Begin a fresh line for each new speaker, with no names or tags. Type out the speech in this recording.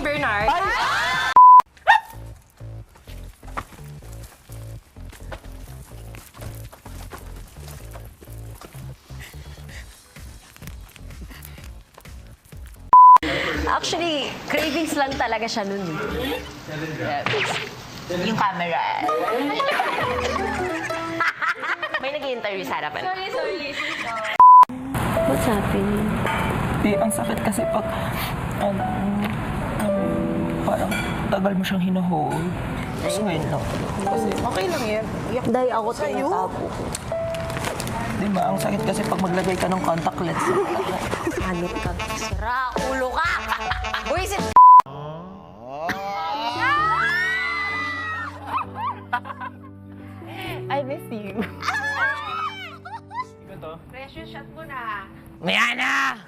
Bernard.
Actually, cravings lang talaga siya nun.
Yung camera.
May nag-i-interview sa harapan.
Sorry.
What's happening?
Ang sakit kasi pag, parang tagal mo siyang hinuhold. Tapos ngayon lang. Kasi,
Okay lang yan.
Dahil ako tinatapo ko.
di ba, ang sakit kasi pag maglagay ka ng contact lens.
Hanip ka. Sira, ulo ka! Buisit!
I miss you.
Precious shot mo na.
Mayana!